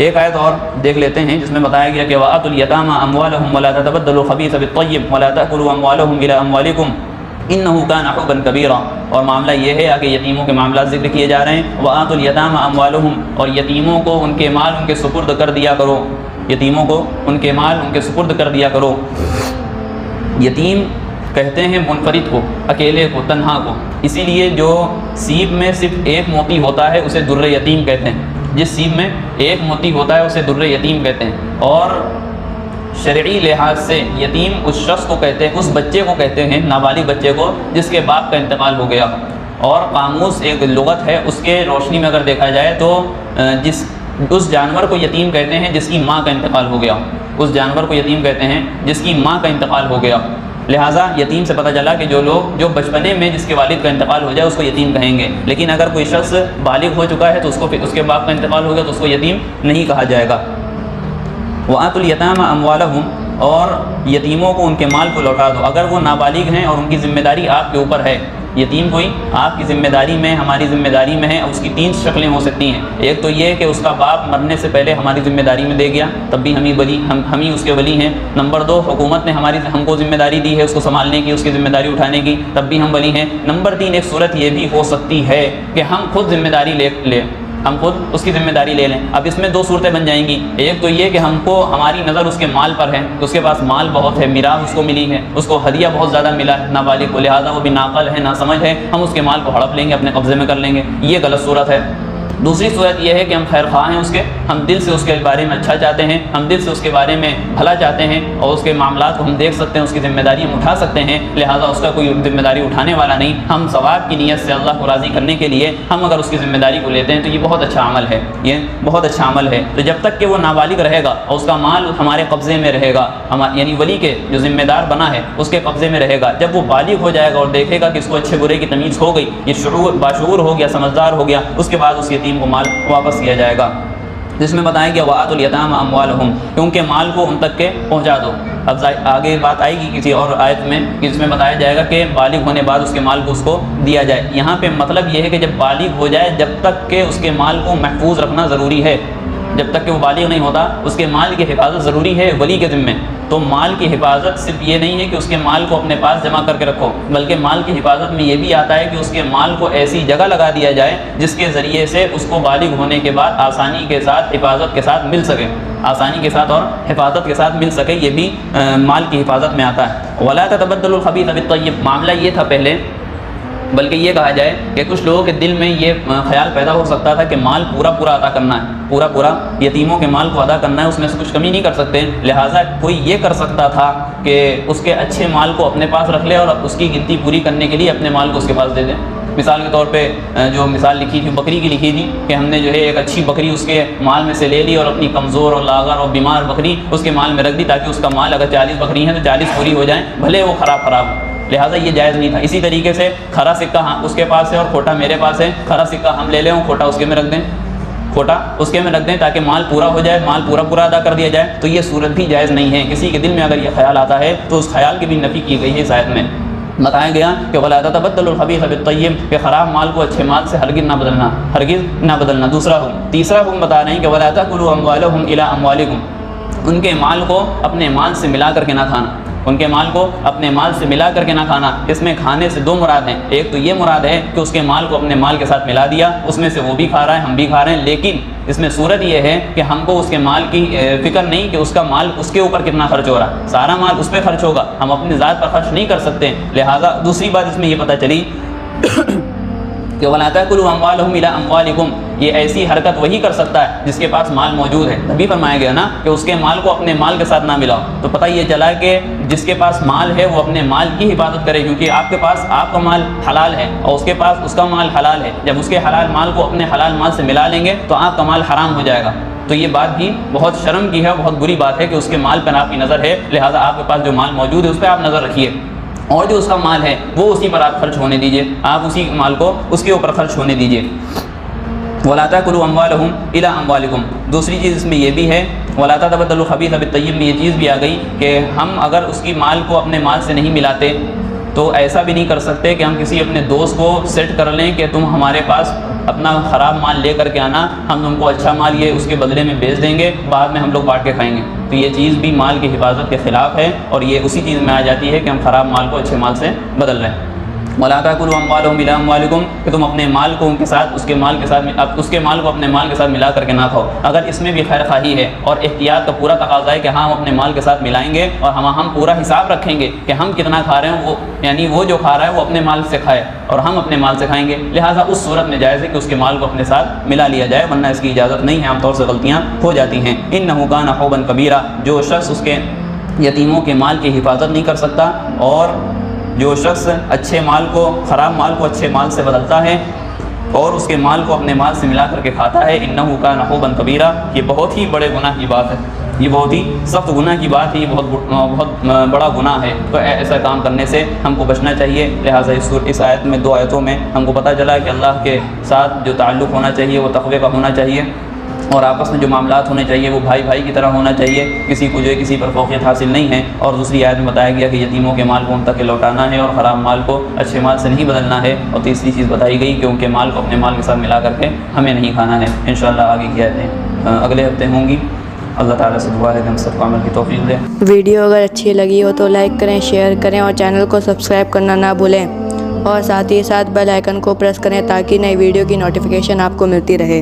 ایک آیت اور دیکھ لیتے ہیں جس میں بتایا گیا کہ وَآتُوا الْيَتَامَىٰ أَمْوَالَهُمْ وَلَا تَتَبَدَّلُوا الْخَبِيثَ بِالطَّيِّبِ وَلَا تَأْكُلُوا أَمْوَالَهُمْ إِلَىٰ أَمْوَالِكُمْ إِنَّهُ كَانَ حُبًّا كَبِيرًا۔ اور معاملہ یہ ہے کہ یتیموں کے معاملات ذکر کیے جا رہے ہیں۔ وَآتُوا الْيَتَامَىٰ أَمْوَالَهُمْ، اور یتیموں کو ان کے مال ان کے سپرد کر دیا کرو، یتیموں کو ان کے مال ان کے سپرد کر دیا کرو۔ یتیم کہتے ہیں منفرد کو، اکیلے کو، تنہا کو، اسی لیے جو سیب میں صرف ایک موتی ہوتا ہے اسے در یتیم کہتے ہیں۔ جس سیب میں ایک موتی ہوتا ہے اسے در یتیم کہتے ہیں۔ اور شرعی لحاظ سے یتیم اس شخص کو کہتے ہیں، اس بچے کو کہتے ہیں، نابالغ بچے کو جس کے باپ کا انتقال ہو گیا۔ اور قاموس ایک لغت ہے، اس کے روشنی میں اگر دیکھا جائے تو اس جانور کو یتیم کہتے ہیں جس کی ماں کا انتقال ہو گیا، اس جانور کو یتیم کہتے ہیں جس کی ماں کا انتقال ہو گیا۔ لہٰذا یتیم سے پتہ چلا کہ جو بچپنے میں جس کے والد کا انتقال ہو جائے اس کو یتیم کہیں گے، لیکن اگر کوئی شخص بالغ ہو چکا ہے تو اس کے باپ کا انتقال ہو گیا تو اس کو یتیم نہیں کہا جائے گا۔ وَآتُوا الْيَتَامَىٰ أَمْوَالَهُمْ، اور یتیموں کو ان کے مال کو لوٹا دو اگر وہ نابالغ ہیں اور ان کی ذمہ داری آپ کے اوپر ہے۔ یتیم کوئی آپ کی ذمہ داری میں، ہماری ذمہ داری میں ہے، اس کی تین شکلیں ہو سکتی ہیں۔ ایک تو یہ کہ اس کا باپ مرنے سے پہلے ہماری ذمہ داری میں دے گیا، تب بھی ہم ہی اس کے ولی ہیں۔ نمبر دو، حکومت نے ہم کو ذمہ داری دی ہے اس کو سنبھالنے کی، اس کی ذمہ داری اٹھانے کی، تب بھی ہم ولی ہیں۔ نمبر تین، ایک صورت یہ بھی ہو سکتی ہے کہ ہم خود ذمہ داری لیں، ہم خود اس کی ذمہ داری لے لیں۔ اب اس میں دو صورتیں بن جائیں گی۔ ایک تو یہ کہ ہم کو ہماری نظر اس کے مال پر ہے، اس کے پاس مال بہت ہے، میراث اس کو ملی ہے، اس کو ہدیہ بہت زیادہ ملا ہے نابالغ کو، لہٰذا وہ بھی ناقل ہے، ناسمجھ ہے، ہم اس کے مال کو ہڑپ لیں گے، اپنے قبضے میں کر لیں گے، یہ غلط صورت ہے۔ دوسری صورت یہ ہے کہ ہم خیر خواہ ہیں اس کے، ہم دل سے اس کے بارے میں اچھا چاہتے ہیں، ہم دل سے اس کے بارے میں بھلا چاہتے ہیں، اور اس کے معاملات کو ہم دیکھ سکتے ہیں، اس کی ذمہ داری ہم اٹھا سکتے ہیں، لہٰذا اس کا کوئی ذمہ داری اٹھانے والا نہیں۔ ہم ثواب کی نیت سے اللہ کو راضی کرنے کے لیے ہم اگر اس کی ذمہ داری کو لیتے ہیں تو یہ بہت اچھا عمل ہے، یہ بہت اچھا عمل ہے۔ تو جب تک کہ وہ نابالغ رہے گا اور اس کا مال ہمارے قبضے میں رہے گا، یعنی ولی کے جو ذمہ دار بنا ہے اس کے قبضے میں رہے گا، جب وہ بالغ ہو جائے گا اور دیکھے گا کہ اس کو اچھے برے کی تمیز ہو گئی، یہ باشعور ہو گیا، سمجھدار ہو گیا، اس کے بعد اس یتیم کو مال واپس کیا جائے گا، جس میں بتایا گیا وَآتُوا الْيَتَامَىٰ أَمْوَالَهُمْ، کہ ان کے مال کو ان تک کے پہنچا دو۔ اب آگے بات آئے گی کسی اور آیت میں، جس میں بتایا جائے گا کہ بالغ ہونے بعد اس کے مال کو اس کو دیا جائے۔ یہاں پہ مطلب یہ ہے کہ جب بالغ ہو جائے، جب تک کہ اس کے مال کو محفوظ رکھنا ضروری ہے، جب تک کہ وہ بالغ نہیں ہوتا اس کے مال کی حفاظت ضروری ہے ولی کے ذمے۔ تو مال کی حفاظت صرف یہ نہیں ہے کہ اس کے مال کو اپنے پاس جمع کر کے رکھو، بلکہ مال کی حفاظت میں یہ بھی آتا ہے کہ اس کے مال کو ایسی جگہ لگا دیا جائے جس کے ذریعے سے اس کو بالغ ہونے کے بعد آسانی کے ساتھ، حفاظت کے ساتھ مل سکے، آسانی کے ساتھ اور حفاظت کے ساتھ مل سکے، یہ بھی مال کی حفاظت میں آتا ہے۔ وَلَا تَتَبَدَّلُوا الْخَبِيثَ بِالطَّيِّبِ، معاملہ یہ تھا پہلے، بلکہ یہ کہا جائے کہ کچھ لوگوں کے دل میں یہ خیال پیدا ہو سکتا تھا کہ مال پورا ادا کرنا ہے، پورا یتیموں کے مال کو ادا کرنا ہے، اس میں سے کچھ کمی نہیں کر سکتے، لہٰذا کوئی یہ کر سکتا تھا کہ اس کے اچھے مال کو اپنے پاس رکھ لے اور اس کی گنتی پوری کرنے کے لیے اپنے مال کو اس کے پاس دے دیں۔ مثال کے طور پہ جو مثال لکھی تھی بکری کی لکھی تھی کہ ہم نے جو ہے ایک اچھی بکری اس کے مال میں سے لے لی اور اپنی کمزور اور لاغر اور بیمار بکری اس کے مال میں رکھ دی، تاکہ اس کا مال اگر 40 بکری ہیں تو 40 پوری ہو جائیں، بھلے وہ خراب ہو، لہٰذا یہ جائز نہیں تھا۔ اسی طریقے سے کھرا سکہ اس کے پاس ہے اور کھوٹا میرے پاس ہے، کھرا سکہ ہم لے لیں اور کھوٹا اس کے میں رکھ دیں، کھوٹا اس کے میں رکھ دیں تاکہ مال پورا ہو جائے، مال پورا ادا کر دیا جائے، تو یہ صورت بھی جائز نہیں ہے۔ کسی کے دل میں اگر یہ خیال آتا ہے تو اس خیال کی بھی نفی کی گئی ہے اس آیت میں۔ بتایا گیا کہ وَلَا تَتَبَدَّلُوا الْخَبِيثَ بِالطَّيِّبِ، کہ خراب مال کو اچھے مال سے ہرگز نہ بدلنا۔ دوسرا حکم، تیسرا حکم بتا رہے ہیں کہ وَلَا تَأْكُلُوا أَمْوَالَهُمْ إِلَىٰ أَمْوَالِكُمْ، ان کے مال کو اپنے مال سے ملا کر کے نہ کھانا، ان کے مال کو اپنے مال سے ملا کر کے نہ کھانا۔ اس میں کھانے سے دو مراد ہیں، ایک تو یہ مراد ہے کہ اس کے مال کو اپنے مال کے ساتھ ملا دیا، اس میں سے وہ بھی کھا رہا ہے ہم بھی کھا رہے ہیں، لیکن اس میں صورت یہ ہے کہ ہم کو اس کے مال کی فکر نہیں کہ اس کا مال اس کے اوپر کتنا خرچ ہو رہا ہے، سارا مال اس پہ خرچ ہوگا، ہم اپنی ذات پر خرچ نہیں کر سکتے۔ لہٰذا دوسری بات اس میں یہ پتہ چلی کہ وَلَا تَأْكُلُوا أَمْوَالَهُمْ إِلَىٰ أَمْوَالِكُمْ، یہ ایسی حرکت وہی کر سکتا ہے جس کے پاس مال موجود ہے۔ تبھی فرمایا گیا نا کہ اس کے مال کو اپنے مال کے ساتھ نہ ملاؤ، تو پتہ یہ چلا کہ جس کے پاس مال ہے وہ اپنے مال کی حفاظت کرے، کیونکہ آپ کے پاس آپ کا مال حلال ہے اور اس کے پاس اس کا مال حلال ہے، جب اس کے حلال مال کو اپنے حلال مال سے ملا لیں گے تو آپ کا مال حرام ہو جائے گا۔ تو یہ بات بھی بہت شرم کی ہے، بہت بری بات ہے کہ اس کے مال پر آپ کی نظر ہے، لہٰذا آپ کے پاس جو مال موجود ہے اس پہ آپ نظر رکھیے، اور جو اس کا مال ہے وہ اسی پر آپ خرچ ہونے دیجئے، آپ اسی مال کو اس کے اوپر خرچ ہونے دیجئے۔ وَلَا تَأْكُلُوا أَمْوَالَهُمْ إِلَىٰ أَمْوَالِكُمْ، دوسری چیز اس میں یہ بھی ہے وَلَا تَتَبَدَّلُوا الْخَبِيثَ بِالطَّيِّبِ میں یہ چیز بھی آ گئی کہ ہم اگر اس کی مال کو اپنے مال سے نہیں ملاتے تو ایسا بھی نہیں کر سکتے کہ ہم کسی اپنے دوست کو سیٹ کر لیں کہ تم ہمارے پاس اپنا خراب مال لے کر کے آنا، ہم تم کو اچھا مال یہ اس کے بدلے میں بیچ دیں گے، بعد میں ہم لوگ بانٹ کے کھائیں گے۔ تو یہ چیز بھی مال کی حفاظت کے خلاف ہے، اور یہ اسی چیز میں آ جاتی ہے کہ ہم خراب مال کو اچھے مال سے بدل رہے ہیں۔ وَلَا تَأْكُلُوا أَمْوَالَهُمْ إِلَىٰ أَمْوَالِكُمْ، کہ تم اپنے مال کو ان کے ساتھ اس کے مال کے ساتھ اس کے مال کو اپنے مال کے ساتھ ملا کر کے نہ کھاؤ۔ اگر اس میں بھی خیر خواہی ہے اور احتیاط کا پورا تقاضا ہے کہ ہاں ہم اپنے مال کے ساتھ ملائیں گے اور ہم پورا حساب رکھیں گے کہ ہم کتنا کھا رہے ہیں، وہ یعنی وہ جو کھا رہا ہے وہ اپنے مال سے کھائے اور ہم اپنے مال سے کھائیں گے، لہٰذا اس صورت میں جائز ہے کہ اس کے مال کو اپنے ساتھ ملا لیا جائے، ورنہ اس کی اجازت نہیں ہے، عام طور سے غلطیاں ہو جاتی ہیں۔ إِنَّهُ كَانَ حُوبًا كَبِيرًا، جو شخص اس کے یتیموں کے مال کی حفاظت نہیں کر سکتا اور جو شخص اچھے مال کو خراب مال کو اچھے مال سے بدلتا ہے اور اس کے مال کو اپنے مال سے ملا کر کے کھاتا ہے، إِنَّهُ كَانَ حُوبًا كَبِيرًا، یہ بہت ہی بڑے گناہ کی بات ہے، یہ بہت ہی سخت گناہ کی بات ہے، یہ بہت بڑا گناہ ہے۔ تو ایسا کام کرنے سے ہم کو بچنا چاہیے، لہٰذا اس آیت میں 2 آیتوں میں ہم کو پتہ چلا کہ اللہ کے ساتھ جو تعلق ہونا چاہیے وہ تقوی کا ہونا چاہیے، اور آپس میں جو معاملات ہونے چاہیے وہ بھائی بھائی کی طرح ہونا چاہیے، کسی کو جو ہے کسی پر فوقیت حاصل نہیں ہے۔ اور دوسری آیت میں بتایا گیا کہ یتیموں کے مال کو ان تک لوٹانا ہے اور خراب مال کو اچھے مال سے نہیں بدلنا ہے، اور تیسری چیز بتائی گئی کہ ان کے مال کو اپنے مال کے ساتھ ملا کر کے ہمیں نہیں کھانا ہے۔ انشاءاللہ آگے کی آیتیں اگلے ہفتے ہوں گی۔ اللہ تعالیٰ سے دعا ہے کہ ہم سب کو عمل کی توفیق دے۔ ویڈیو اگر اچھی لگی ہو تو لائک کریں، شیئر کریں اور چینل کو سبسکرائب کرنا نہ بھولیں، اور ساتھ ہی ساتھ بیل آئیکن کو پریس کریں تاکہ نئی ویڈیو کی نوٹیفیکیشن آپ کو ملتی رہے۔